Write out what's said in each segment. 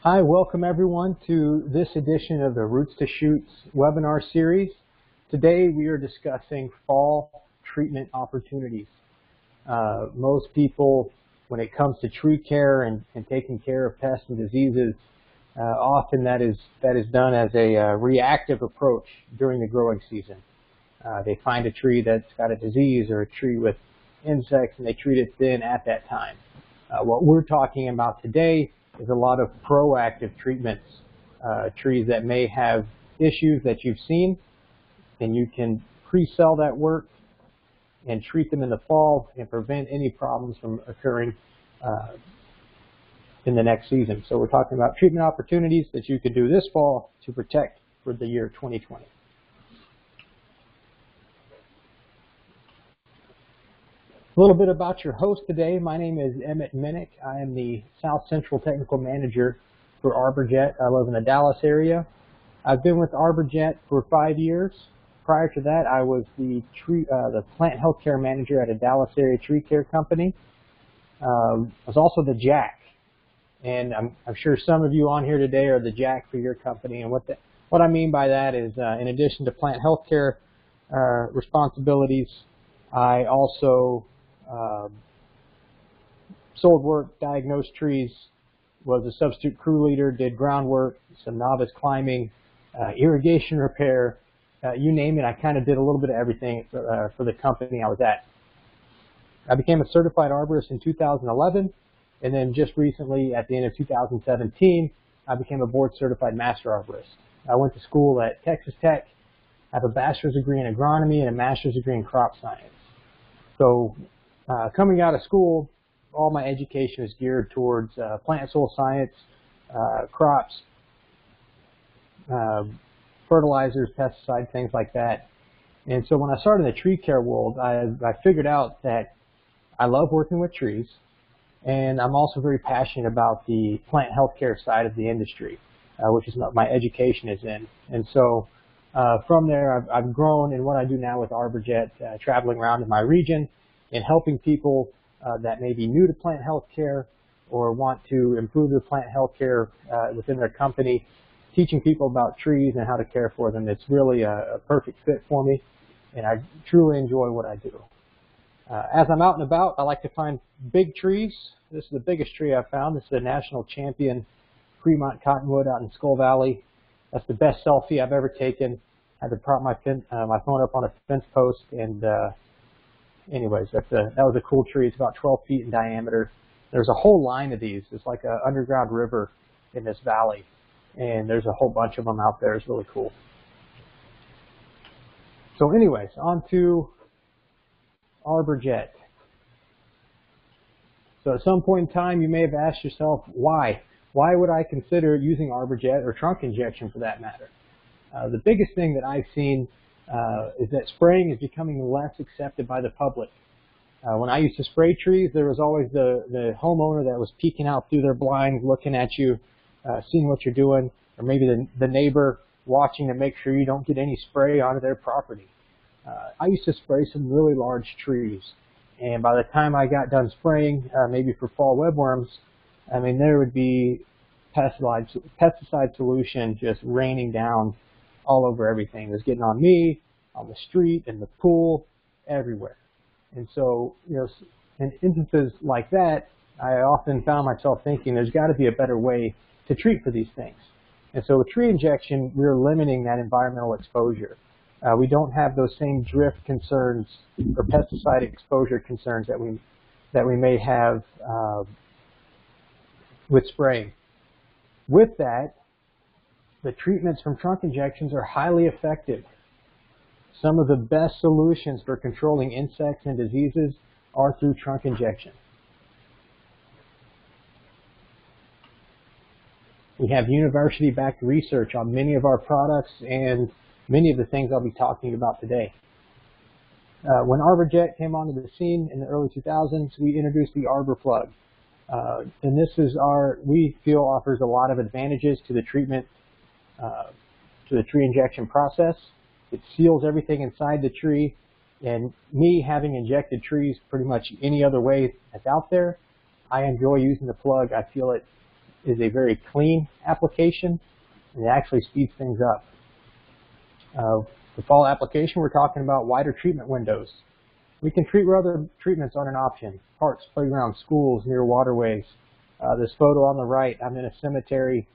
Hi, welcome everyone to this edition of the Roots to Shoots webinar series. Today we are discussing fall treatment opportunities. Most people, when it comes to tree care and taking care of pests and diseases, often that is done as a reactive approach during the growing season. They find a tree that's got a disease or a tree with insects and they treat it then at that time. What we're talking about today is a lot of proactive treatments, trees that may have issues that you've seen, and you can pre-sell that work and treat them in the fall and prevent any problems from occurring in the next season. So we're talking about treatment opportunities that you can do this fall to protect for the year 2020. A little bit about your host today. My name is Emmett Minnick. I am the South Central Technical Manager for Arborjet. I live in the Dallas area. I've been with Arborjet for 5 years. Prior to that, I was the Plant Healthcare Manager at a Dallas area tree care company. I was also the Jack, and I'm sure some of you on here today are the Jack for your company. And what I mean by that is, in addition to plant healthcare responsibilities, I also sold work, diagnosed trees, was a substitute crew leader, did groundwork, some novice climbing, irrigation repair, you name it. I kind of did a little bit of everything for the company I was at. I became a certified arborist in 2011, and then just recently, at the end of 2017, I became a board certified master arborist. I went to school at Texas Tech. I have a bachelor's degree in agronomy and a master's degree in crop science. So coming out of school, all my education is geared towards plant soil science, crops, fertilizers, pesticides, things like that. And so when I started in the tree care world, I figured out that I love working with trees, and I'm also very passionate about the plant healthcare side of the industry, which is what my education is in. And so from there, I've grown in what I do now with Arborjet, traveling around in my region and helping people that may be new to plant health care or want to improve their plant health care within their company, teaching people about trees and how to care for them. It's really a perfect fit for me, and I truly enjoy what I do. As I'm out and about, I like to find big trees. This is the biggest tree I've found. This is a national champion Fremont cottonwood out in Skull Valley. That's the best selfie I've ever taken. I had to prop my phone up on a fence post, and anyways, that was a cool tree. It's about 12 feet in diameter. There's a whole line of these. It's like an underground river in this valley, and there's a whole bunch of them out there. It's really cool. So anyways, on to Arborjet. So at some point in time, you may have asked yourself, why? Why would I consider using Arborjet or trunk injection for that matter? The biggest thing that I've seen is that spraying is becoming less accepted by the public. When I used to spray trees, there was always the homeowner that was peeking out through their blinds, looking at you, seeing what you're doing, or maybe the neighbor watching to make sure you don't get any spray onto their property. I used to spray some really large trees, and by the time I got done spraying, maybe for fall webworms, I mean, there would be pesticide solution just raining down all over everything. It was getting on me, on the street, in the pool, everywhere. And so, you know, in instances like that, I often found myself thinking there's got to be a better way to treat for these things. And so with tree injection, we're limiting that environmental exposure. We don't have those same drift concerns or pesticide exposure concerns that we may have with spraying. With that, the treatments from trunk injections are highly effective. Some of the best solutions for controlling insects and diseases are through trunk injection. We have university-backed research on many of our products and many of the things I'll be talking about today. When Arborjet came onto the scene in the early 2000s, we introduced the Arbor Plug. And this is we feel offers a lot of advantages to the treatment, to the tree injection process. It seals everything inside the tree, and me having injected trees pretty much any other way that's out there, I enjoy using the plug. I feel it is a very clean application, and it actually speeds things up. The fall application, we're talking about wider treatment windows. We can treat where other treatments aren't an option. Parks, playgrounds, schools, near waterways. This photo on the right, I'm in a cemetery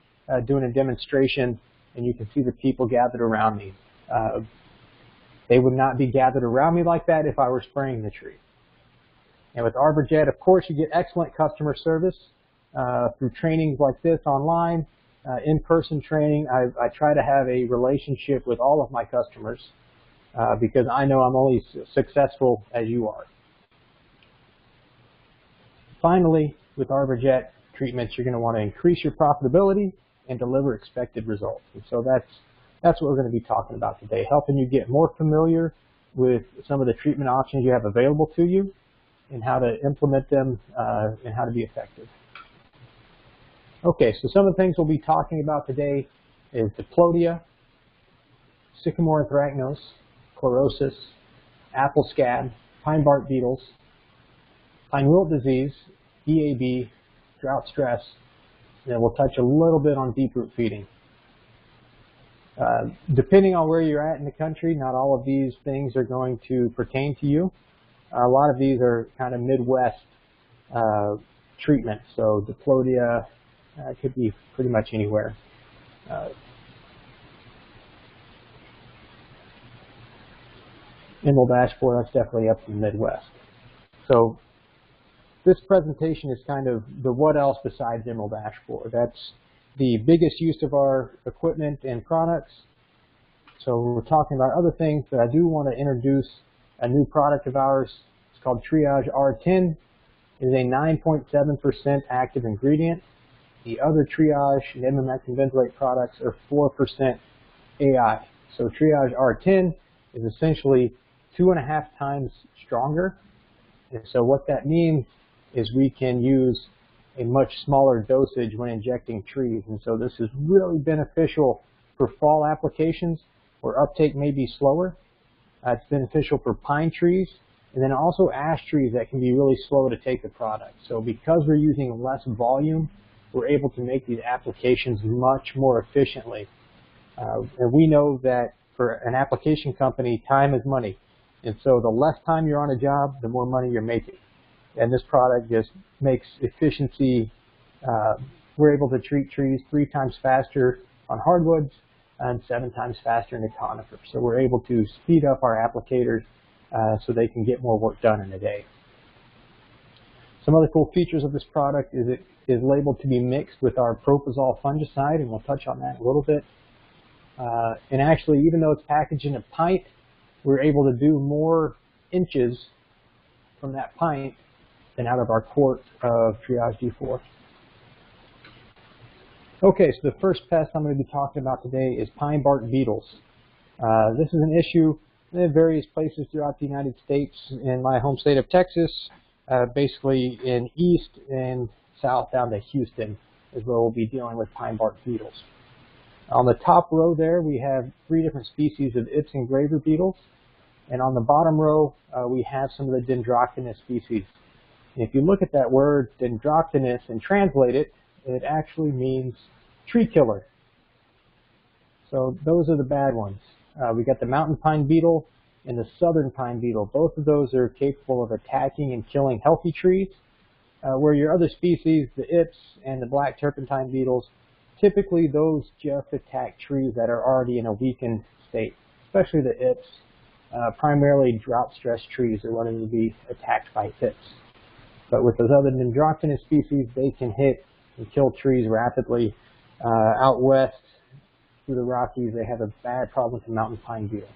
doing a demonstration, and you can see the people gathered around me. They would not be gathered around me like that if I were spraying the tree. And with Arborjet, of course, you get excellent customer service through trainings like this online, in-person training. I try to have a relationship with all of my customers because I know I'm only successful as you are. Finally, with Arborjet treatments, you're going to want to increase your profitability and deliver expected results. And so that's what we're going to be talking about today, helping you get more familiar with some of the treatment options you have available to you and how to implement them and how to be effective. Okay, so some of the things we'll be talking about today is Diplodia, Sycamore Anthracnose, Chlorosis, apple scab, pine bark beetles, pine wilt disease, EAB, drought stress, and then we'll touch a little bit on deep root feeding. Depending on where you're at in the country, not all of these things are going to pertain to you. A lot of these are kind of Midwest treatments, so Diplodia could be pretty much anywhere. Emerald ash borer, that's definitely up in the Midwest. So this presentation is kind of the what else besides emerald ash borer. That's the biggest use of our equipment and products. So we're talking about other things, but I do want to introduce a new product of ours. It's called Triage R10. It is a 9.7% active ingredient. The other Triage and ivermectin benzoate products are 4% AI. So Triage R10 is essentially 2.5 times stronger. And so what that means is we can use a much smaller dosage when injecting trees. And so this is really beneficial for fall applications where uptake may be slower. It's beneficial for pine trees and then also ash trees that can be really slow to take the product. So because we're using less volume, we're able to make these applications much more efficiently. And we know that for an application company, time is money. And so the less time you're on a job, the more money you're making. And this product just makes efficiency. We're able to treat trees 3 times faster on hardwoods and 7 times faster in the conifers. So we're able to speed up our applicators so they can get more work done in a day. Some other cool features of this product is it is labeled to be mixed with our Propazole fungicide, and we'll touch on that in a little bit. And actually, even though it's packaged in a pint, we're able to do more inches from that pint than out of our quart of Triage D4. Okay, so the first pest I'm going to be talking about today is pine bark beetles. This is an issue in various places throughout the United States. In my home state of Texas, basically in east and south down to Houston is where we'll be dealing with pine bark beetles. On the top row there, we have 3 different species of Ips and graver beetles. And on the bottom row, we have some of the Dendroctonus species. And if you look at that word, Dendroctonus, and translate it, it actually means tree killer. So those are the bad ones. We got the mountain pine beetle and the southern pine beetle. Both of those are capable of attacking and killing healthy trees, where your other species, the Ips and the black turpentine beetles, typically those just attack trees that are already in a weakened state, especially the Ips. Primarily drought-stressed trees are wanting to be attacked by Ips. But with those other Dendroctonus species, they can hit and kill trees rapidly. Out west, through the Rockies, they have a bad problem with the mountain pine beetle.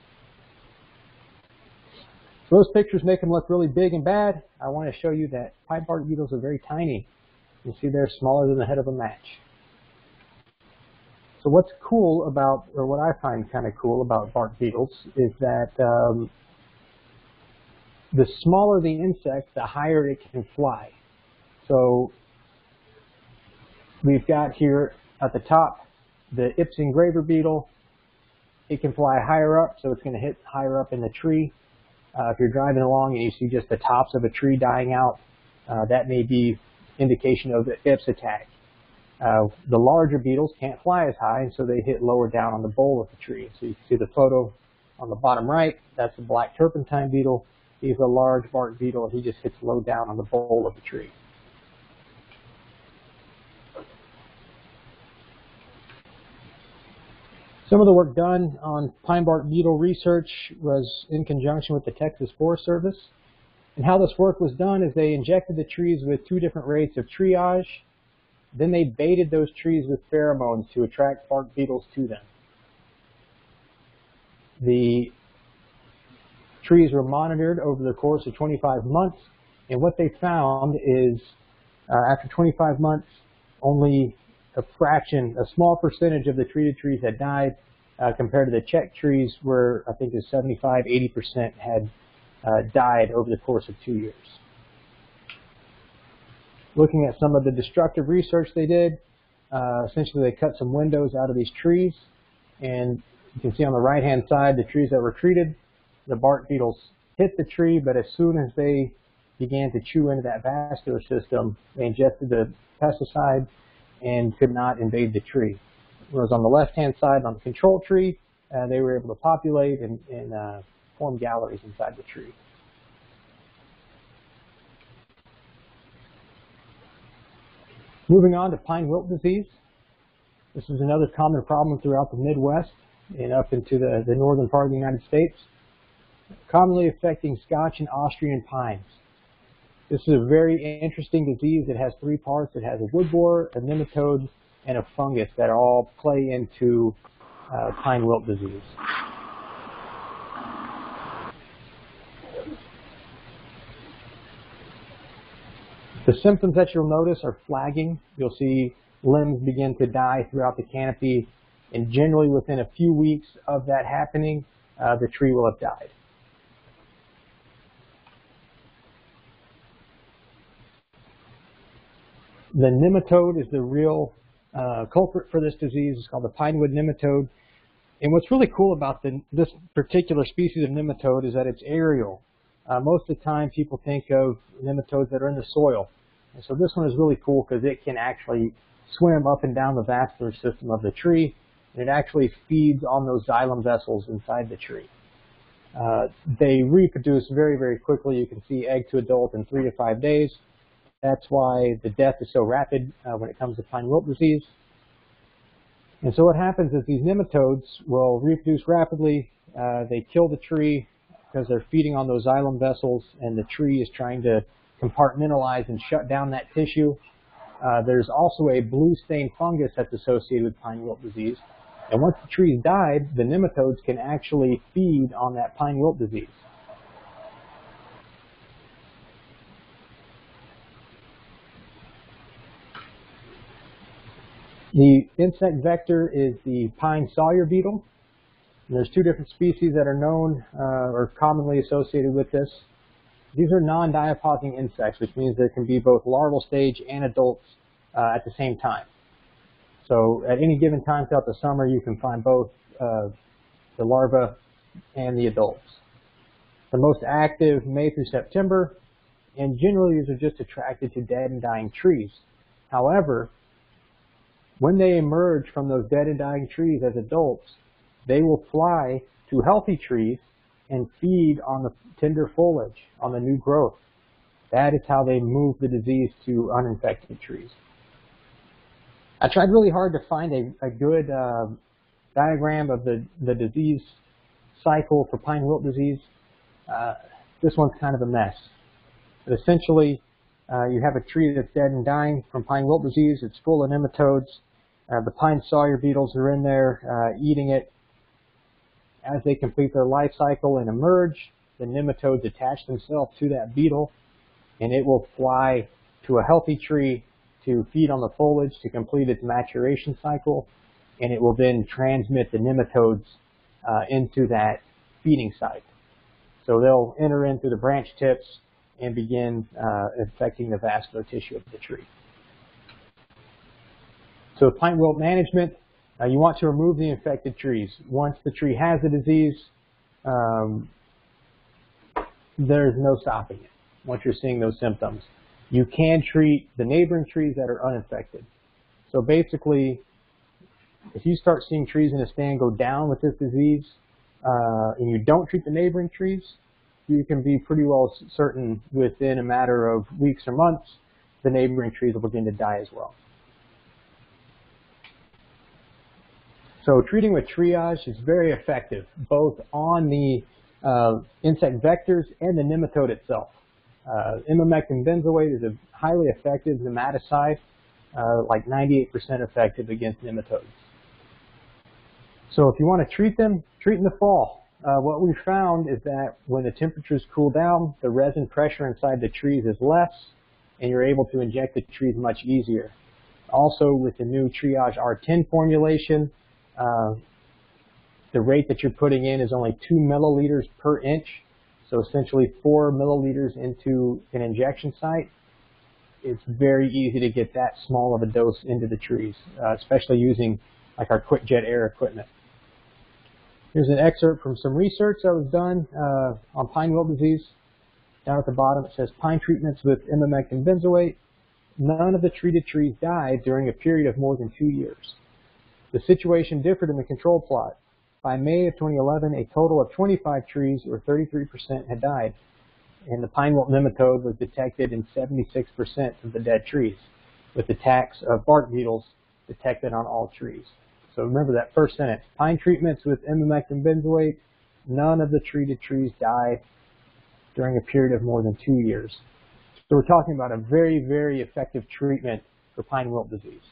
So those pictures make them look really big and bad. I want to show you that pine bark beetles are very tiny. You see they're smaller than the head of a match. So what's cool about, or what I find kind of cool about bark beetles is that the smaller the insect, the higher it can fly. So we've got here at the top the Ips and graver beetle. It can fly higher up, so it's going to hit higher up in the tree. If you're driving along and you see just the tops of a tree dying out, that may be indication of the Ips attack. The larger beetles can't fly as high, and so they hit lower down on the bole of the tree. So you can see the photo on the bottom right. That's a black turpentine beetle. He's a large bark beetle. He just hits low down on the bole of the tree. Some of the work done on pine bark beetle research was in conjunction with the Texas Forest Service. And how this work was done is they injected the trees with 2 different rates of triage. Then they baited those trees with pheromones to attract bark beetles to them. The trees were monitored over the course of 25 months, and what they found is after 25 months, only a small percentage of the treated trees had died compared to the checked trees where I think it was 75–80% had died over the course of 2 years. Looking at some of the destructive research they did, essentially they cut some windows out of these trees, and you can see on the right-hand side the trees that were treated, the bark beetles hit the tree, but as soon as they began to chew into that vascular system, they ingested the pesticide and could not invade the tree. Whereas on the left-hand side, on the control tree, they were able to populate and form galleries inside the tree. Moving on to pine wilt disease. This is another common problem throughout the Midwest and up into the northern part of the United States, commonly affecting Scotch and Austrian pines. This is a very interesting disease. It has 3 parts. It has a wood borer, a nematode, and a fungus that all play into pine wilt disease. The symptoms that you'll notice are flagging. You'll see limbs begin to die throughout the canopy, and generally within a few weeks of that happening, the tree will have died. The nematode is the real culprit for this disease. It's called the pinewood nematode. And what's really cool about this particular species of nematode is that it's aerial. Most of the time people think of nematodes that are in the soil. And so this one is really cool because it can actually swim up and down the vascular system of the tree, and it actually feeds on those xylem vessels inside the tree. They reproduce very, very quickly. You can see egg to adult in 3 to 5 days. That's why the death is so rapid when it comes to pine wilt disease. And so what happens is these nematodes will reproduce rapidly. They kill the tree because they're feeding on those xylem vessels, and the tree is trying to compartmentalize and shut down that tissue. There's also a blue stain fungus that's associated with pine wilt disease. And once the tree's died, the nematodes can actually feed on that pine wilt disease. The insect vector is the pine sawyer beetle. And there's 2 different species that are known or commonly associated with this. These are non-diaposing insects, which means they can be both larval stage and adults at the same time. So at any given time throughout the summer, you can find both the larvae and the adults. The most active May through September, and generally these are just attracted to dead and dying trees. However, when they emerge from those dead and dying trees as adults, they will fly to healthy trees and feed on the tender foliage, on the new growth. That is how they move the disease to uninfected trees. I tried really hard to find a good diagram of the disease cycle for pine wilt disease. This one's kind of a mess. But essentially, you have a tree that's dead and dying from pine wilt disease. It's full of nematodes. The pine sawyer beetles are in there eating it. As they complete their life cycle and emerge, the nematodes attach themselves to that beetle, and it will fly to a healthy tree to feed on the foliage to complete its maturation cycle, and it will then transmit the nematodes into that feeding site. So they'll enter in through the branch tips and begin infecting the vascular tissue of the tree. So pine wilt management, you want to remove the infected trees. Once the tree has the disease, there's no stopping it once you're seeing those symptoms. You can treat the neighboring trees that are uninfected. So basically, if you start seeing trees in a stand go down with this disease, and you don't treat the neighboring trees, you can be pretty well certain within a matter of weeks or months, the neighboring trees will begin to die as well. So treating with triage is very effective, both on the insect vectors and the nematode itself. Imamectin benzoate is a highly effective nematicide, like 98% effective against nematodes. So if you want to treat them, treat in the fall. What we found is that when the temperatures cool down, the resin pressure inside the trees is less, and you're able to inject the trees much easier. Also, with the new Triage R10 formulation, the rate that you're putting in is only 2 milliliters per inch, so essentially 4 milliliters into an injection site. It's very easy to get that small of a dose into the trees, especially using like our quick jet air equipment. Here's an excerpt from some research that was done on pine wilt disease. Down at the bottom it says, pine treatments with imamectin benzoate. None of the treated trees died during a period of more than 2 years. The situation differed in the control plot. By May of 2011, a total of 25 trees, or 33%, had died, and the pine wilt nematode was detected in 76% of the dead trees, with attacks of bark beetles detected on all trees. So remember that first sentence, pine treatments with imamectin benzoate, none of the treated trees died during a period of more than 2 years. So we're talking about a very, very effective treatment for pine wilt disease.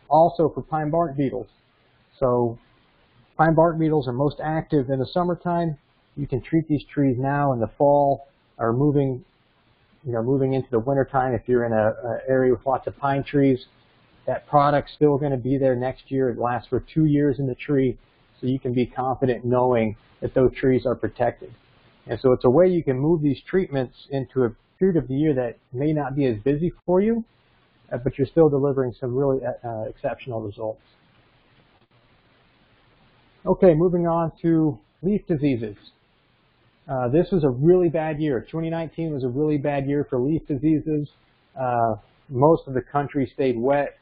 Also for pine bark beetles. So pine bark beetles are most active in the summertime. You can treat these trees now in the fall, or moving into the wintertime if you're in an area with lots of pine trees. That product's still going to be there next year. It lasts for 2 years in the tree, so you can be confident knowing that those trees are protected. And so it's a way you can move these treatments into a period of the year that may not be as busy for you, but you're still delivering some really exceptional results. Okay, moving on to leaf diseases. This was a really bad year. 2019 was a really bad year for leaf diseases. Most of the country stayed wet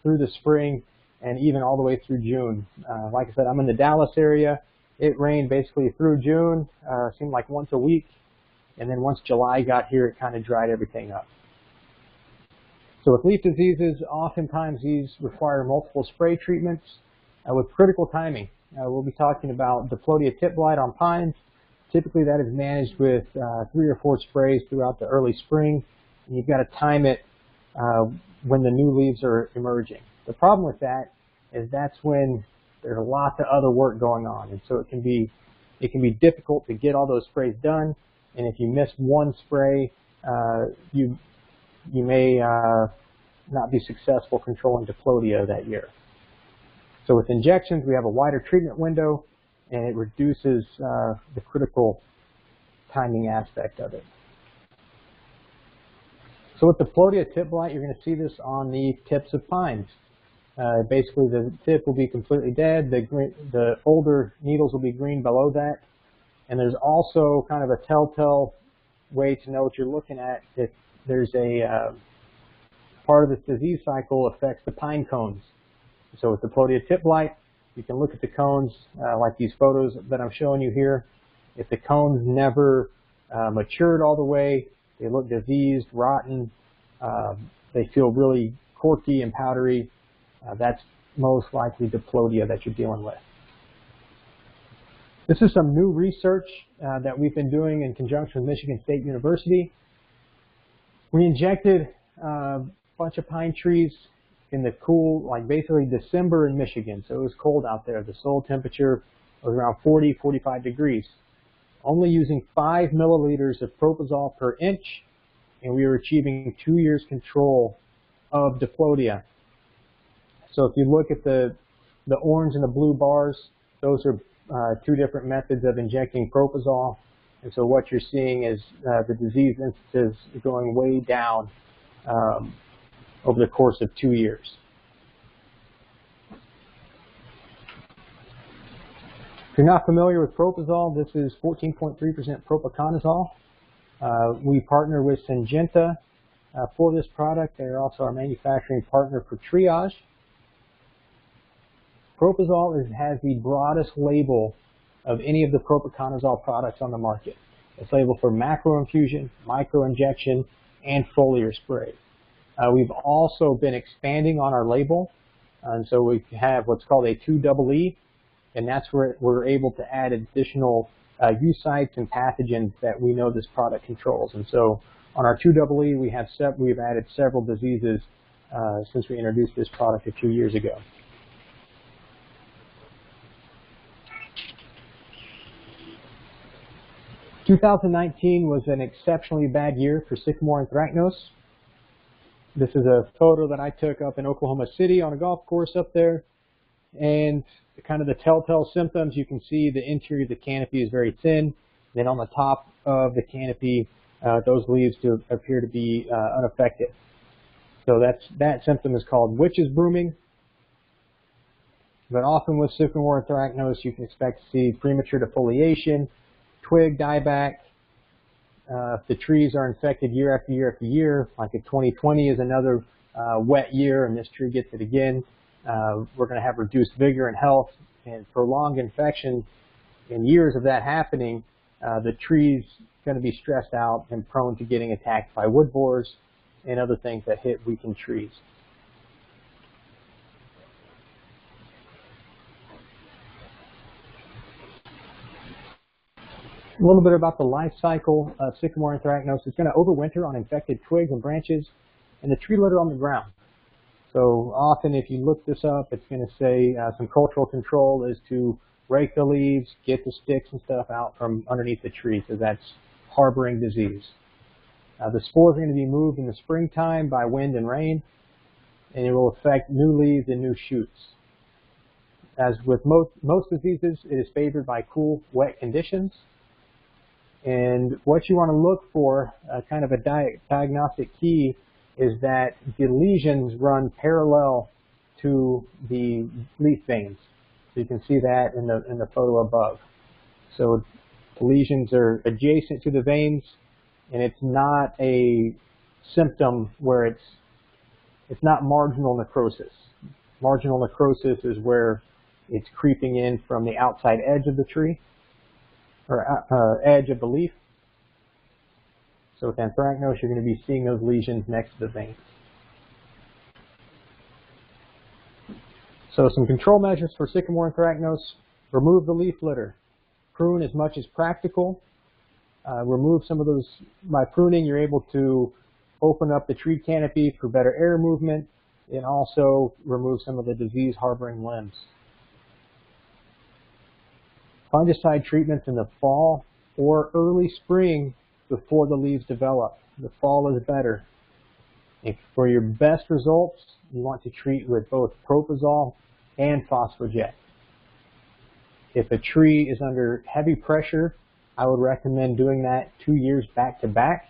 through the spring and even all the way through June. Like I said, I'm in the Dallas area. It rained basically through June, seemed like once a week, and then once July got here, it kind of dried everything up. So with leaf diseases, oftentimes these require multiple spray treatments with critical timing. We'll be talking about Diplodia Tip Blight on pines. Typically that is managed with 3 or 4 sprays throughout the early spring, and you've got to time it when the new leaves are emerging. The problem with that is that's when there's lots of other work going on, and so it can be difficult to get all those sprays done. And if you miss one spray, you may not be successful controlling Diplodia that year. So with injections, we have a wider treatment window, and it reduces the critical timing aspect of it. So with Diplodia Tip Blight, you're going to see this on the tips of pines. Basically, the tip will be completely dead. The older needles will be green below that. And there's also kind of a telltale way to know what you're looking at if there's a part of this disease cycle affects the pine cones. So with Diplodia Tip Blight, you can look at the cones like these photos that I'm showing you here. If the cones never matured all the way, they look diseased, rotten, they feel really corky and powdery, that's most likely Diplodia that you're dealing with. This is some new research that we've been doing in conjunction with Michigan State University. We injected a bunch of pine trees in the cool, like basically December in Michigan, so it was cold out there. The soil temperature was around 40, 45 degrees. Only using 5 milliliters of propofol per inch, and we were achieving 2 years control of Diplodia. So if you look at the orange and the blue bars, those are 2 different methods of injecting propofol. And so what you're seeing is the disease instances going way down over the course of 2 years. If you're not familiar with propofol, this is 14.3% propiconazole. We partner with Syngenta for this product. They're also our manufacturing partner for triage. Proposol has the broadest label of any of the propiconazole products on the market. It's labeled for macro infusion, micro injection, and foliar spray. We've also been expanding on our label, and so we have what's called a 2EE, and that's where we're able to add additional eusites and pathogens that we know this product controls. And so on our 2EE, we've added several diseases since we introduced this product a few years ago. In 2019 was an exceptionally bad year for Sycamore Anthracnose. This is a photo that I took up in Oklahoma City on a golf course up there. And kind of the telltale symptoms, you can see the interior of the canopy is very thin. Then on the top of the canopy, those leaves appear to be unaffected. So that symptom is called witch's brooming. But often with Sycamore Anthracnose, you can expect to see premature defoliation, twig dieback. If the trees are infected year after year after year, like if 2020 is another wet year and this tree gets it again, we're going to have reduced vigor and health and prolonged infection. In years of that happening, the tree's going to be stressed out and prone to getting attacked by wood borers and other things that hit weakened trees. A little bit about the life cycle of Sycamore Anthracnose. It's going to overwinter on infected twigs and branches and the tree litter on the ground. So often if you look this up, it's going to say some cultural control is to rake the leaves, get the sticks and stuff out from underneath the tree, because that's harboring disease. The spores are going to be moved in the springtime by wind and rain, and it will affect new leaves and new shoots. As with most diseases, it is favored by cool, wet conditions. And what you want to look for, kind of a diagnostic key, is that the lesions run parallel to the leaf veins. So you can see that in the photo above. So the lesions are adjacent to the veins, and it's not a symptom where it's not marginal necrosis. Marginal necrosis is where it's creeping in from the outside edge of the tree, or edge of the leaf. So with anthracnose, you're going to be seeing those lesions next to the veins. So some control measures for Sycamore Anthracnose: remove the leaf litter, prune as much as practical. Remove some of those. By pruning, you're able to open up the tree canopy for better air movement, and also remove some of the disease harboring limbs. Fungicide treatments in the fall or early spring before the leaves develop. The fall is better. And for your best results, you want to treat with both Proposol and Phospho-jet. If a tree is under heavy pressure, I would recommend doing that 2 years back to back,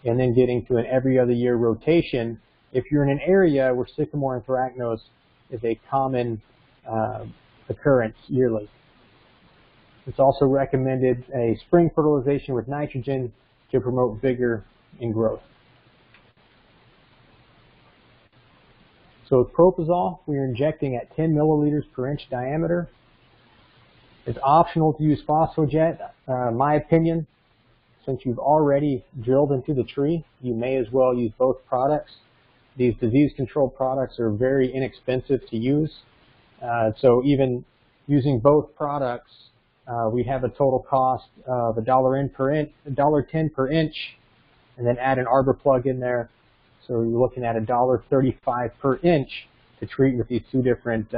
and then getting to an every other year rotation if you're in an area where Sycamore Anthracnose is a common occurrence yearly. It's also recommended a spring fertilization with nitrogen to promote vigor and growth. So with Proposol, we are injecting at 10 milliliters per inch diameter. It's optional to use Phospho-jet. My opinion, since you've already drilled into the tree, you may as well use both products. These disease control products are very inexpensive to use. So even using both products, we have a total cost of $1.10 per inch, and then add an arbor plug in there. So you're looking at $1.35 per inch to treat with these two different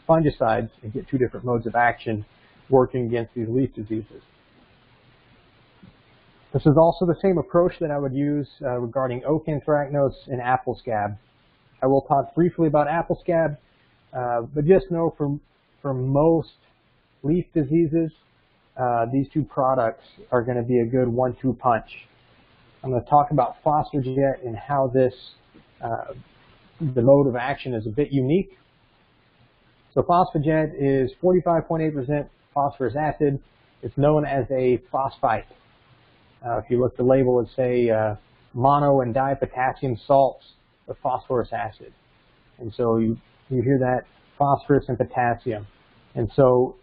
fungicides and get two different modes of action working against these leaf diseases. This is also the same approach that I would use regarding oak anthracnose and apple scab. I will talk briefly about apple scab, but just know for most leaf diseases, these two products are going to be a good 1-2 punch. I'm going to talk about Phospho-jet and how this, the mode of action is a bit unique. So Phospho-jet is 45.8% phosphorus acid. It's known as a phosphite. If you look at the label, it say mono and dipotassium salts of phosphorus acid. And so you hear that, phosphorus and potassium. And so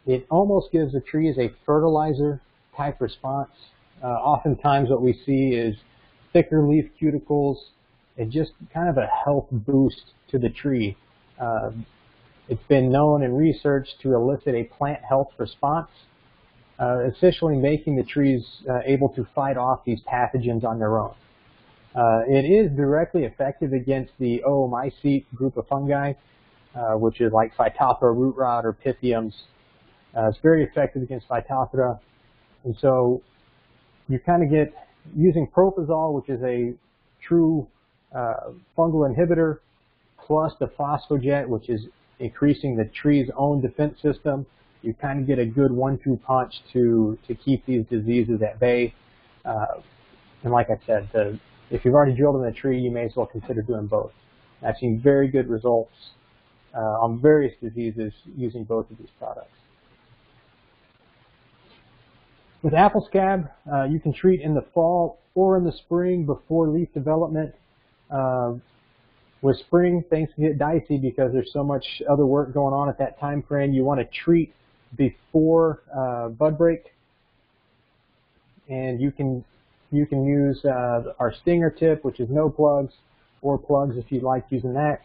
it almost gives the trees a fertilizer type response. Oftentimes what we see is thicker leaf cuticles and just kind of a health boost to the tree. It's been known in research to elicit a plant health response, essentially making the trees able to fight off these pathogens on their own. It is directly effective against the oomycete group of fungi, which is like Phytophthora root rot or Pythiums. It's very effective against Phytophthora. And so you kind of get, using Propizol, which is a true fungal inhibitor, plus the Phospho-jet, which is increasing the tree's own defense system, you kind of get a good 1-2 punch to keep these diseases at bay. And like I said, if you've already drilled in the tree, you may as well consider doing both. I've seen very good results on various diseases using both of these products. With apple scab, you can treat in the fall or in the spring before leaf development. With spring, things can get dicey because there's so much other work going on at that time frame. You want to treat before bud break, and you can use our stinger tip, which is no plugs, or plugs if you'd like using that.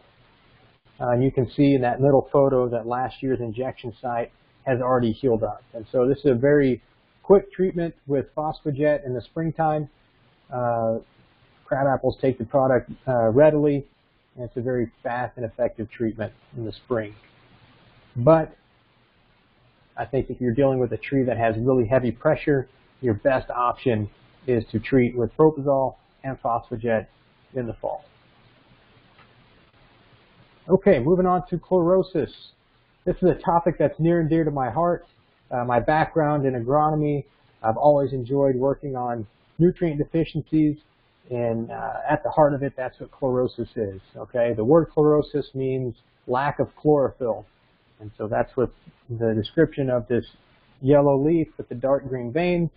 And you can see in that middle photo that last year's injection site has already healed up. And so this is a very quick treatment with Phospho-jet in the springtime. Crabapples take the product readily, and it's a very fast and effective treatment in the spring. But I think if you're dealing with a tree that has really heavy pressure, your best option is to treat with Propizol and Phospho-jet in the fall. Okay, moving on to chlorosis. This is a topic that's near and dear to my heart. My background in agronomy, I've always enjoyed working on nutrient deficiencies, and at the heart of it, that's what chlorosis is. Okay, the word chlorosis means lack of chlorophyll, and so that's what the description of this yellow leaf with the dark green veins.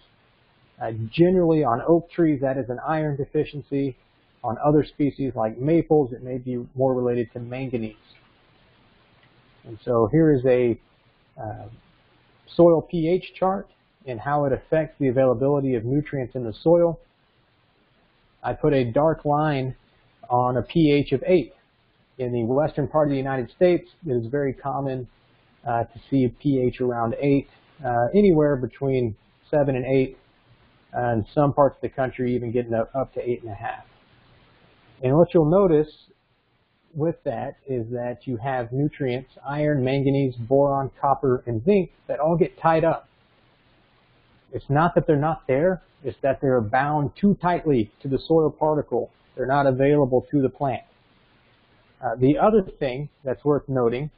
Generally on oak trees, that is an iron deficiency. On other species like maples, it may be more related to manganese. And so here is a soil pH chart and how it affects the availability of nutrients in the soil. I put a dark line on a pH of 8. In the western part of the United States, it is very common to see a pH around 8, anywhere between 7 and 8, and some parts of the country even getting up to 8.5. And what you'll notice with that is that you have nutrients, iron, manganese, boron, copper, and zinc, that all get tied up. It's not that they're not there, it's that they're bound too tightly to the soil particle. They're not available to the plant. The other thing that's worth noting,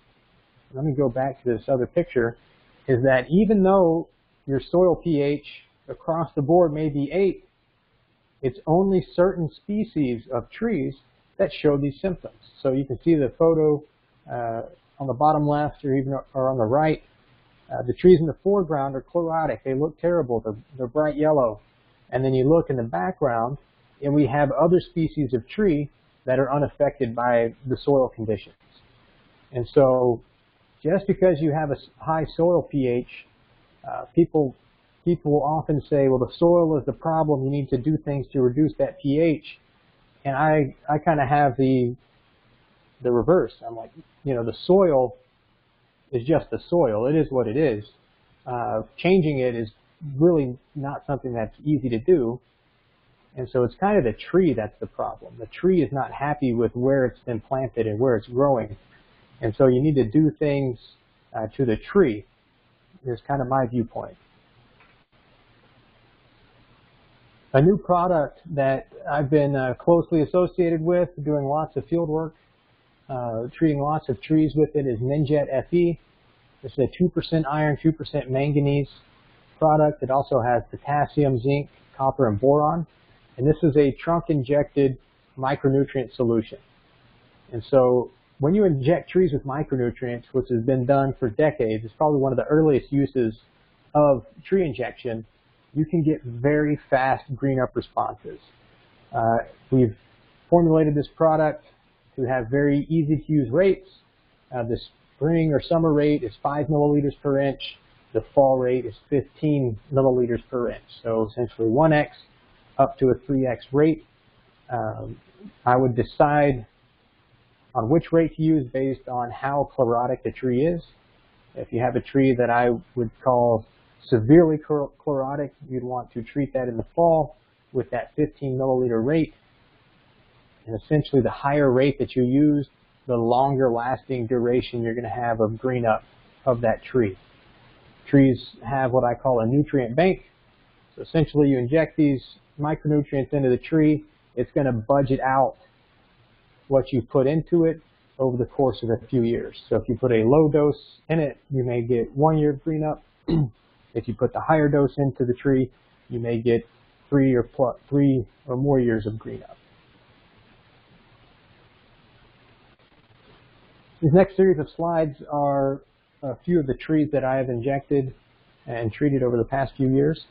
let me go back to this other picture, is that even though your soil pH across the board may be 8, it's only certain species of trees that show these symptoms. So you can see the photo on the bottom left or on the right. The trees in the foreground are chlorotic. They look terrible. They're bright yellow. And then you look in the background, and we have other species of tree that are unaffected by the soil conditions. And so just because you have a high soil pH, people will often say, well, the soil is the problem. You need to do things to reduce that pH. And I kind of have the reverse. I'm like, the soil is just the soil. It is what it is. Changing it is really not something that's easy to do. And so it's kind of the tree that's the problem. The tree is not happy with where it's been planted and where it's growing. And so you need to do things to the tree. Is kind of my viewpoint. A new product that I've been closely associated with, doing lots of field work, treating lots of trees with it, is Ninjet FE. This is a 2% iron, 2% manganese product. It also has potassium, zinc, copper, and boron. And this is a trunk-injected micronutrient solution. And so when you inject trees with micronutrients, which has been done for decades, it's probably one of the earliest uses of tree injection, you can get very fast green-up responses. We've formulated this product to have very easy to use rates. The spring or summer rate is 5 milliliters per inch. The fall rate is 15 milliliters per inch. So essentially 1x up to a 3x rate. I would decide on which rate to use based on how chlorotic the tree is. If you have a tree that I would call severely chlorotic, you'd want to treat that in the fall with that 15 milliliter rate. And essentially the higher rate that you use, the longer lasting duration you're going to have of green up of that tree. Trees have what I call a nutrient bank. So essentially you inject these micronutrients into the tree, it's going to budget out what you put into it over the course of a few years. So if you put a low dose in it, you may get 1 year of green up. If you put the higher dose into the tree, you may get 3 or more years of green up. These next series of slides are a few of the trees that I have injected and treated over the past few years.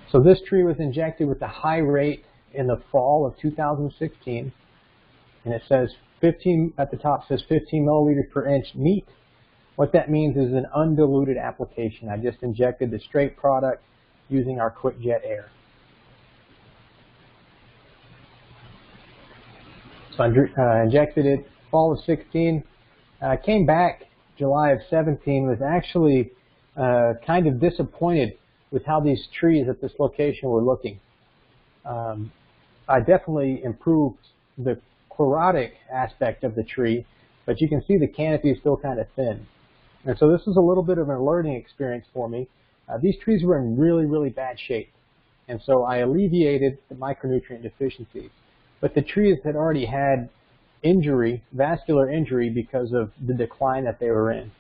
So this tree was injected with a high rate in the fall of 2016, and it says 15 at the top says 15 milliliters per inch neat. What that means is an undiluted application. I just injected the straight product using our quick jet air. So I injected it fall of 16. Came back July of 17, was actually kind of disappointed with how these trees at this location were looking. I definitely improved the chlorotic aspect of the tree, but you can see the canopy is still kind of thin. And so this is a little bit of a learning experience for me. These trees were in really, really bad shape. And so I alleviated the micronutrient deficiencies. But the trees had already had injury, vascular injury, because of the decline that they were in.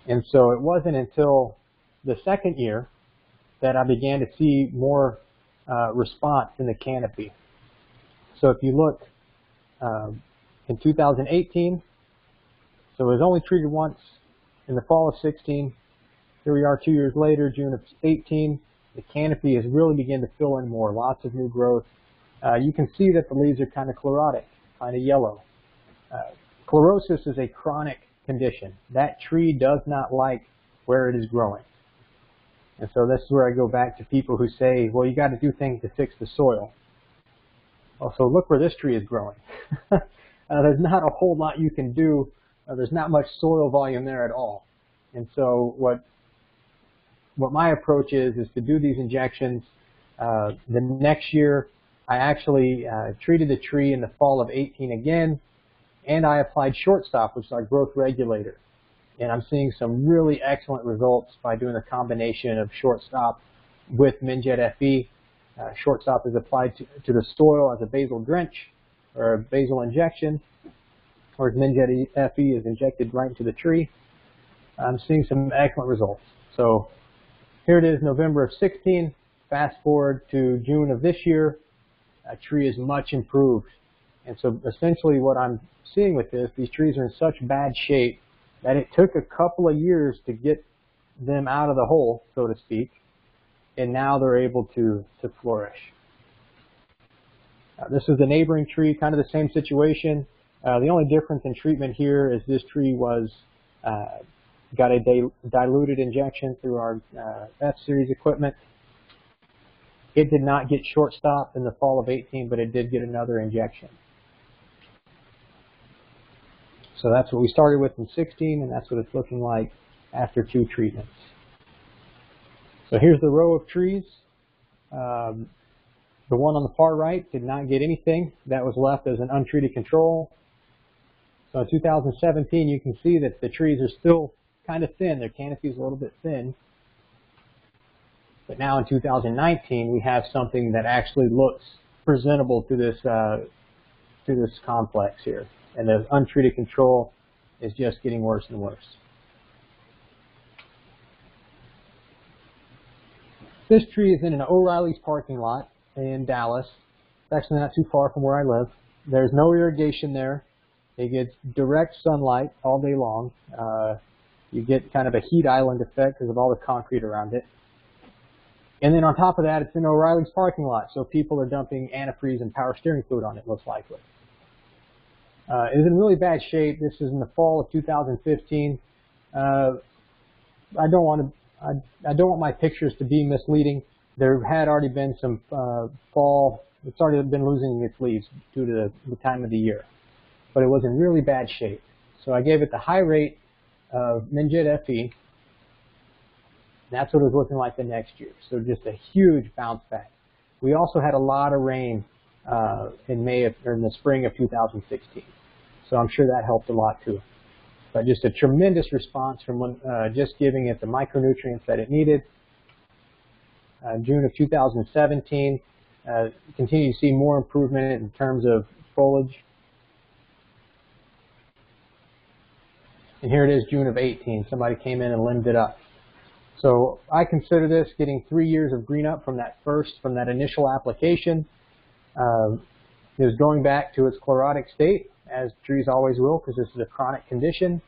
And so it wasn't until the second year that I began to see more response in the canopy. So if you look in 2018, so it was only treated once in the fall of 16. Here we are 2 years later, June of 18. The canopy has really begun to fill in more, lots of new growth. You can see that the leaves are kind of chlorotic, kind of yellow. Chlorosis is a chronic condition. That tree does not like where it is growing. And so this is where I go back to people who say, well, you got to do things to fix the soil. Also, look where this tree is growing. There's not a whole lot you can do. There's not much soil volume there at all. And so what my approach is to do these injections. The next year, I actually treated the tree in the fall of 18 again, and I applied Shortstop, which is our growth regulator. And I'm seeing some really excellent results by doing a combination of Shortstop with Minjet Fe. Shortstop is applied to the soil as a basal drench or a basal injection, whereas Minjet Fe is injected right into the tree. I'm seeing some excellent results. So here it is, November of 16. Fast forward to June of this year. A tree is much improved. And so essentially what I'm seeing with this, these trees are in such bad shape that it took a couple of years to get them out of the hole, so to speak, and now they're able to flourish. This is the neighboring tree, kind of the same situation. The only difference in treatment here is this tree was got a diluted injection through our F-series equipment. It did not get Shortstop in the fall of 18, but it did get another injection. So that's what we started with in 16, and that's what it's looking like after 2 treatments. So here's the row of trees. The one on the far right did not get anything. That was left as an untreated control. So in 2017, you can see that the trees are still kind of thin. Their canopy is a little bit thin. But now in 2019, we have something that actually looks presentable to this complex here. And the untreated control is just getting worse and worse. This tree is in an O'Reilly's parking lot in Dallas. It's actually not too far from where I live. There's no irrigation there. It gets direct sunlight all day long. You get kind of a heat island effect because of all the concrete around it. And then on top of that, it's in O'Reilly's parking lot, so people are dumping antifreeze and power steering fluid on it, most likely. It is in really bad shape. This is in the fall of 2015. I don't want my pictures to be misleading. There had already been some fall. It's already been losing its leaves due to the time of the year, but it was in really bad shape. So I gave it the high rate of Minjet Fe. That's what it was looking like the next year. So just a huge bounce back. We also had a lot of rain in the spring of 2016. So I'm sure that helped a lot too. But just a tremendous response from just giving it the micronutrients that it needed. June of 2017, continue to see more improvement in terms of foliage. And here it is, June of 18. Somebody came in and limbed it up. So I consider this getting 3 years of green up from that initial application. It was going back to its chlorotic state, as trees always will, because this is a chronic condition.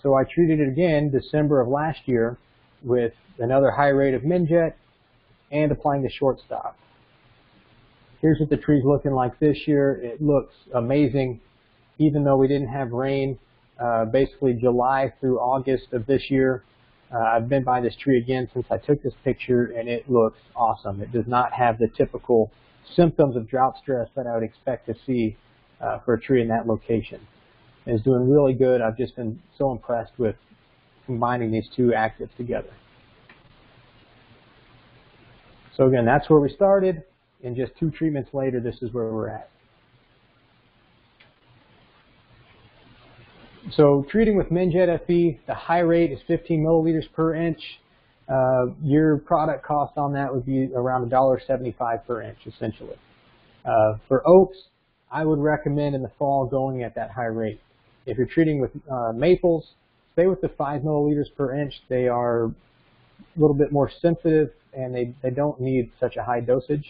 So I treated it again December of last year with another high rate of Minjet and applying the Shortstop. Here's what the tree's looking like this year. It looks amazing, even though we didn't have rain. Basically July through August of this year. I've been by this tree again since I took this picture, and it looks awesome. It does not have the typical symptoms of drought stress that I would expect to see for a tree in that location. It's doing really good. I've just been so impressed with combining these two actives together. So again, that's where we started, and just 2 treatments later, this is where we're at. So treating with Minjet Fe, the high rate is 15 milliliters per inch. Your product cost on that would be around $1.75 per inch, essentially. For oaks, I would recommend in the fall going at that high rate. If you're treating with maples, stay with the 5 milliliters per inch. They are a little bit more sensitive, and they don't need such a high dosage.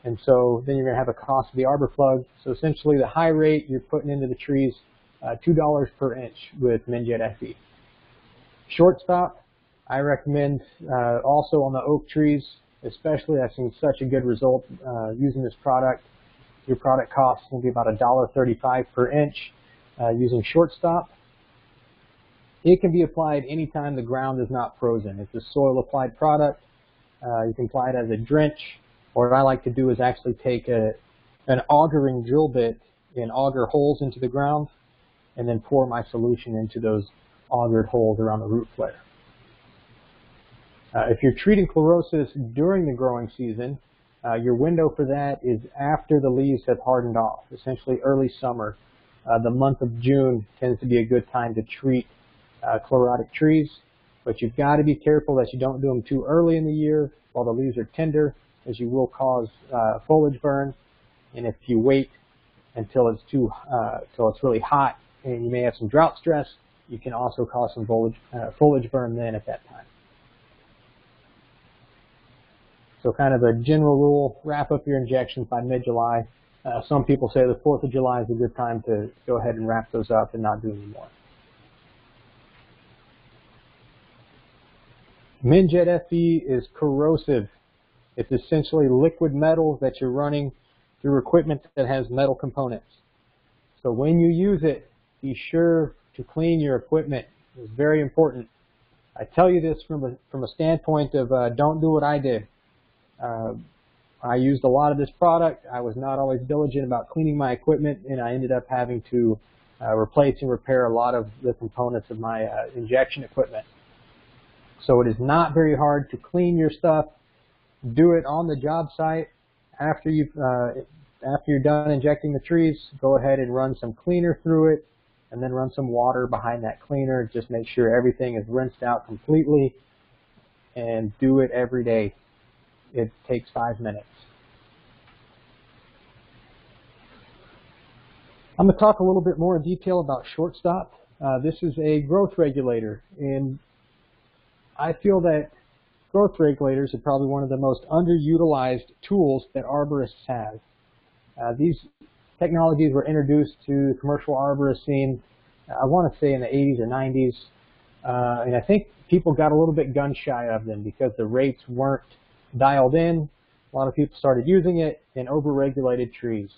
And so then you're going to have a cost of the arbor plug. So essentially the high rate you're putting into the trees, $2 per inch with Minjet Fe. Shortstop, I recommend also on the oak trees, especially. I've seen such a good result using this product. Your product cost will be about $1.35 per inch using Shortstop. It can be applied anytime the ground is not frozen. It's a soil applied product. You can apply it as a drench, or what I like to do is actually take an augering drill bit and auger holes into the ground, and then pour my solution into those augered holes around the root flare. If you're treating chlorosis during the growing season, your window for that is after the leaves have hardened off, essentially early summer. The month of June tends to be a good time to treat chlorotic trees, but you've got to be careful that you don't do them too early in the year while the leaves are tender, as you will cause foliage burn. And if you wait until it's really hot and you may have some drought stress, you can also cause some foliage burn then at that time. So kind of a general rule, wrap up your injections by mid-July. Some people say the 4th of July is a good time to go ahead and wrap those up and not do any more. Minjet Fe is corrosive. It's essentially liquid metal that you're running through equipment that has metal components. So when you use it, be sure to clean your equipment. It's very important. I tell you this from a standpoint of don't do what I did. I used a lot of this product. I was not always diligent about cleaning my equipment, and I ended up having to replace and repair a lot of the components of my injection equipment. So it is not very hard to clean your stuff. Do it on the job site. After you're done injecting the trees, go ahead and run some cleaner through it, and then run some water behind that cleaner. Just make sure everything is rinsed out completely, and do it every day. It takes 5 minutes. I'm going to talk a little bit more in detail about Shortstop. This is a growth regulator, and I feel that growth regulators are probably one of the most underutilized tools that arborists have. These technologies were introduced to the commercial arborist scene I want to say in the 80s or 90s. And I think people got a little bit gun shy of them because the rates weren't dialed in. A lot of people started using it and overregulated trees.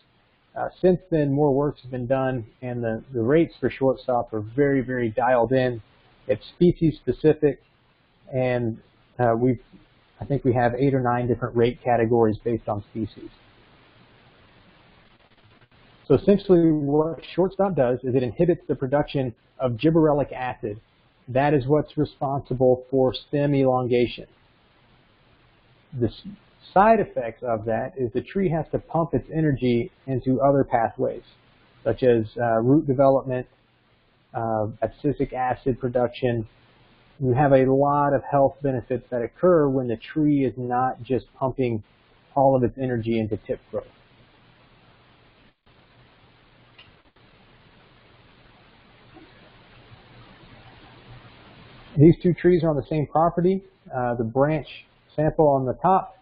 Since then, more work has been done, and the rates for shortstop are very, very dialed in. It's species specific, and I think we have 8 or 9 different rate categories based on species. So essentially what shortstop does is it inhibits the production of gibberellic acid. That is what's responsible for stem elongation. The side effects of that is the tree has to pump its energy into other pathways, such as root development, abscisic acid production. You have a lot of health benefits that occur when the tree is not just pumping all of its energy into tip growth. These two trees are on the same property. The branch sample on the top,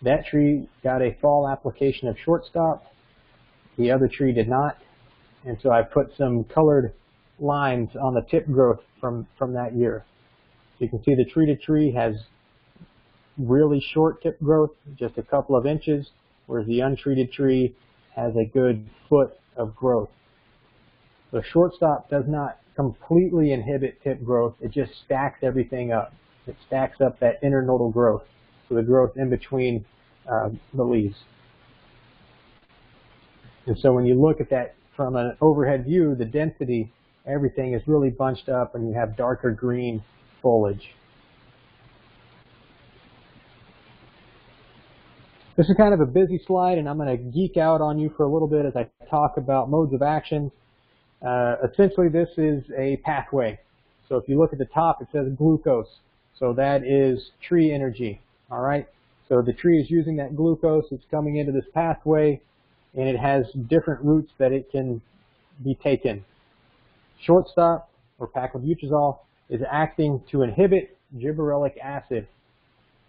that tree got a fall application of shortstop. The other tree did not. And so I put some colored lines on the tip growth from that year. You can see the treated tree has really short tip growth, just a couple of inches, whereas the untreated tree has a good foot of growth. The shortstop does not completely inhibit tip growth, it just stacks everything up. It stacks up that internodal growth, so the growth in between the leaves. And so when you look at that from an overhead view, the density, everything is really bunched up and you have darker green foliage. This is kind of a busy slide, and I'm going to geek out on you for a little bit as I talk about modes of action. Essentially, this is a pathway. So if you look at the top, it says glucose. So that is tree energy. All right. So the tree is using that glucose. It's coming into this pathway, and it has different routes that it can be taken. Shortstop, or Paclobutrazol, is acting to inhibit gibberellic acid.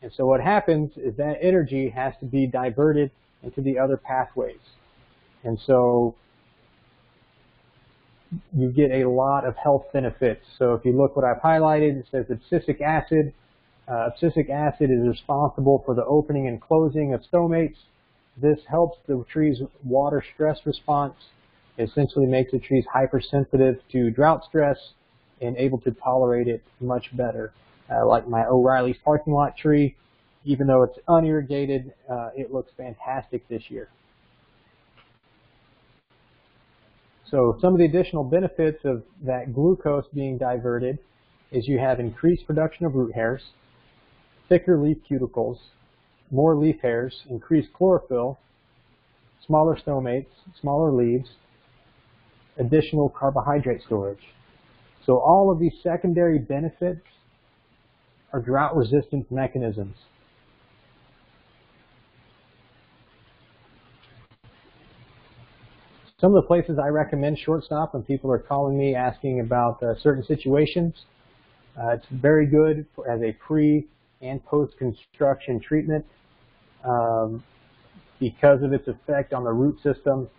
And so what happens is that energy has to be diverted into the other pathways. And so you get a lot of health benefits. So if you look what I've highlighted, it says abscisic acid. Abscisic acid is responsible for the opening and closing of stomates. This helps the tree's water stress response. It essentially makes the trees hypersensitive to drought stress and able to tolerate it much better. Like my O'Reilly's parking lot tree, even though it's unirrigated, it looks fantastic this year. So some of the additional benefits of that glucose being diverted is you have increased production of root hairs, thicker leaf cuticles, more leaf hairs, increased chlorophyll, smaller stomates, smaller leaves, additional carbohydrate storage. So all of these secondary benefits are drought resistance mechanisms. Some of the places I recommend shortstop when people are calling me asking about certain situations, it's very good as a pre and post-construction treatment because of its effect on the root system.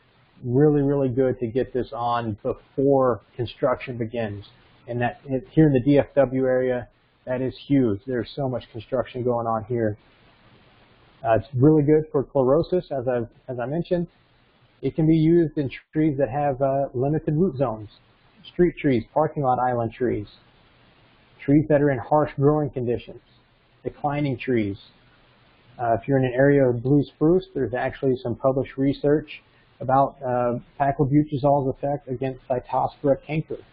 Really, really good to get this on before construction begins. And that here in the DFW area, that is huge. There's so much construction going on here. It's really good for chlorosis, as I mentioned. It can be used in trees that have limited root zones, street trees, parking lot island trees, trees that are in harsh growing conditions, declining trees. If you're in an area of blue spruce, there's actually some published research about Paclobutrazol's effect against Cytospora canker. It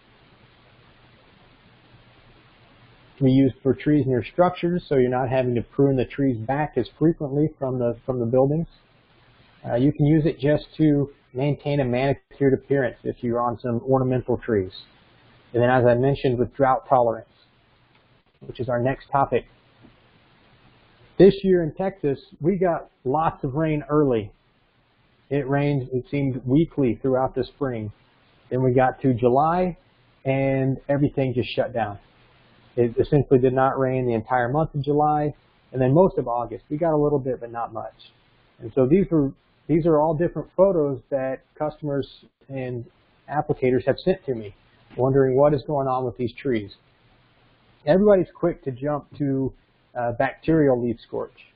can be used for trees near structures, so you're not having to prune the trees back as frequently from the buildings. You can use it just to maintain a manicured appearance if you're on some ornamental trees. And then, as I mentioned, with drought tolerance, which is our next topic. This year in Texas, we got lots of rain early. It rained, it seemed, weekly throughout the spring. Then we got to July, and everything just shut down. It essentially did not rain the entire month of July, and then most of August. We got a little bit, but not much. And so these are all different photos that customers and applicators have sent to me. wondering what is going on with these trees. Everybody's quick to jump to bacterial leaf scorch.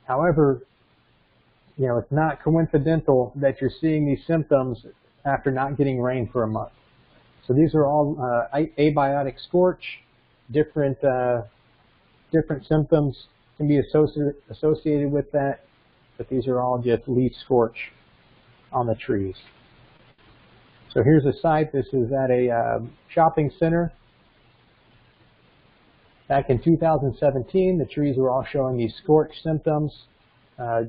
However, it's not coincidental that you're seeing these symptoms after not getting rain for a month. So these are all abiotic scorch. Different symptoms can be associated with that, but these are all just leaf scorch on the trees. So here's a site. This is at a shopping center. Back in 2017, the trees were all showing these scorch symptoms.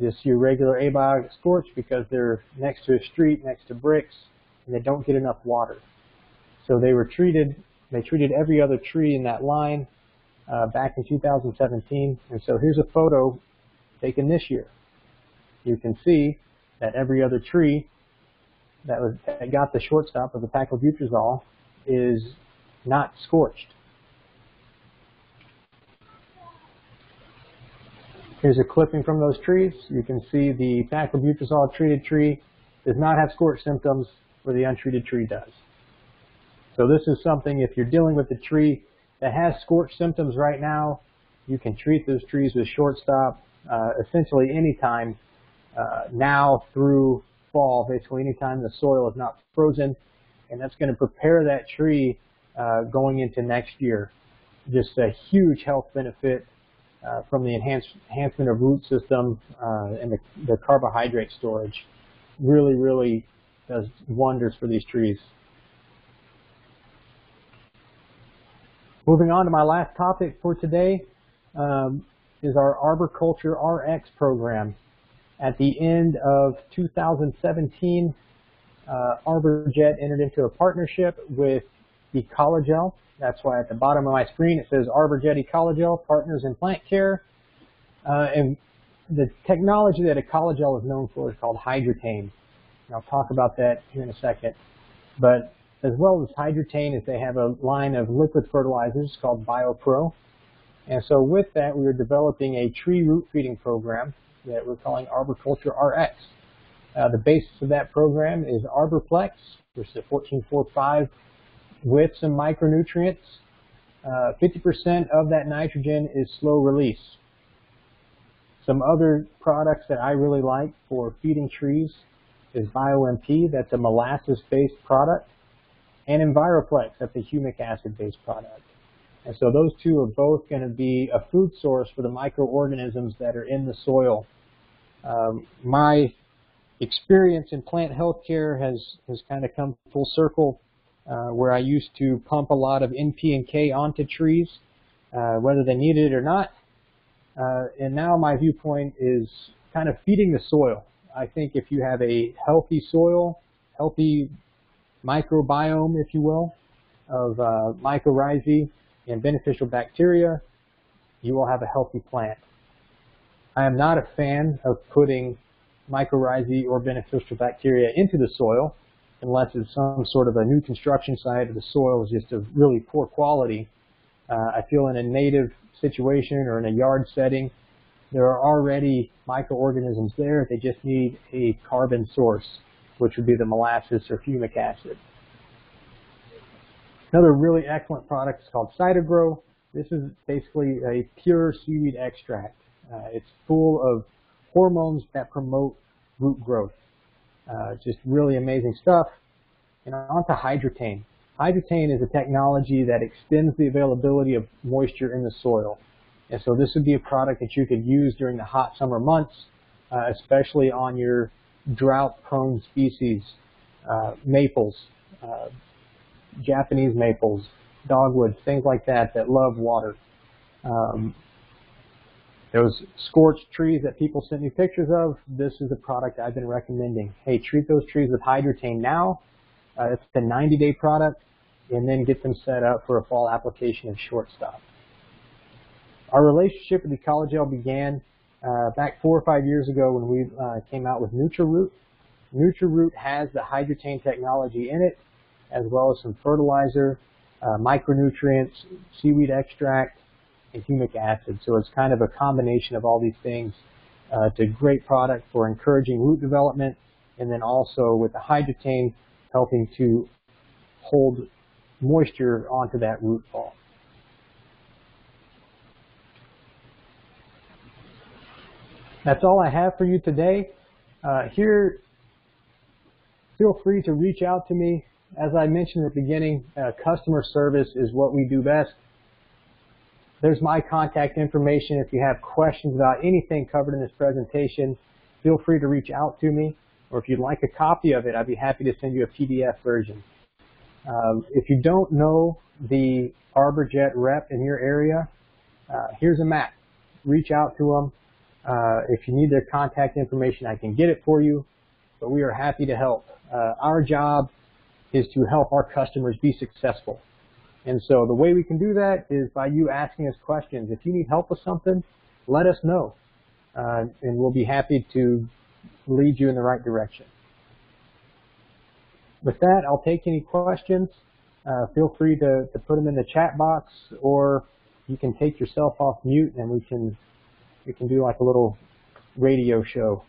Just your regular abiotic scorch because they're next to a street, next to bricks, and they don't get enough water. So they treated every other tree in that line back in 2017. And so here's a photo taken this year. You can see that every other tree that got the shortstop of the Paclobutrazol is not scorched. Here's a clipping from those trees. You can see the Paclobutrazol treated tree does not have scorch symptoms where the untreated tree does. So this is something, if you're dealing with a tree that has scorch symptoms right now, you can treat those trees with shortstop essentially anytime now through fall, basically anytime the soil is not frozen, and that's going to prepare that tree going into next year. Just a huge health benefit from the enhancement of root system and the carbohydrate storage. Really, really does wonders for these trees. Moving on to my last topic for today is our Arboriculture Rx program. At the end of 2017, Arborjet entered into a partnership with Ecologel. That's why at the bottom of my screen it says Arborjet Ecologel, Partners in Plant Care. And the technology that Ecologel is known for is called hydrotane. And I'll talk about that here in a second. But as well as hydrotane, is they have a line of liquid fertilizers called BioPro. And so with that, we are developing a tree root feeding program that we're calling Arboriculture Rx. The basis of that program is Arborplex, which is a 14.45 with some micronutrients. 50% of that nitrogen is slow release. Some other products that I really like for feeding trees is BioMP, that's a molasses-based product, and Enviroplex, that's a humic acid-based product. And so those two are both going to be a food source for the microorganisms that are in the soil. My experience in plant health care has kind of come full circle, where I used to pump a lot of NP and K onto trees, whether they needed it or not. And now my viewpoint is kind of feeding the soil. I think if you have a healthy soil, healthy microbiome, if you will, of mycorrhizae and beneficial bacteria, you will have a healthy plant. I am not a fan of putting mycorrhizae or beneficial bacteria into the soil unless it's some sort of a new construction site or the soil is just of really poor quality. I feel in a native situation or in a yard setting, there are already microorganisms there. They just need a carbon source, which would be the molasses or humic acid. Another really excellent product is called Cytogrow. This is basically a pure seaweed extract. It's full of hormones that promote root growth. Just really amazing stuff. And on to hydrotane. Hydrotane is a technology that extends the availability of moisture in the soil. And so this would be a product that you could use during the hot summer months, especially on your drought-prone species, maples, Japanese maples, dogwoods, things like that that love water. Those scorched trees that people sent me pictures of, this is the product I've been recommending. Hey, treat those trees with hydrotane now. It's a 90-day product, and then get them set up for a fall application of shortstop. Our relationship with Ecologel began back 4 or 5 years ago when we came out with NutriRoot. NutriRoot has the hydrotane technology in it, as well as some fertilizer, micronutrients, seaweed extract, and humic acid. So it's kind of a combination of all these things. It's a great product for encouraging root development, and then also with the hydrotane helping to hold moisture onto that root ball. That's all I have for you today. Here, feel free to reach out to me. As I mentioned at the beginning, customer service is what we do best. There's my contact information. If you have questions about anything covered in this presentation, feel free to reach out to me. Or if you'd like a copy of it, I'd be happy to send you a PDF version. If you don't know the Arborjet rep in your area, here's a map. Reach out to them. If you need their contact information, I can get it for you, but we are happy to help. Our job is to help our customers be successful. And so the way we can do that is by you asking us questions. If you need help with something, let us know, and we'll be happy to lead you in the right direction. With that, I'll take any questions. Feel free to put them in the chat box, or you can take yourself off mute and we can do like a little radio show.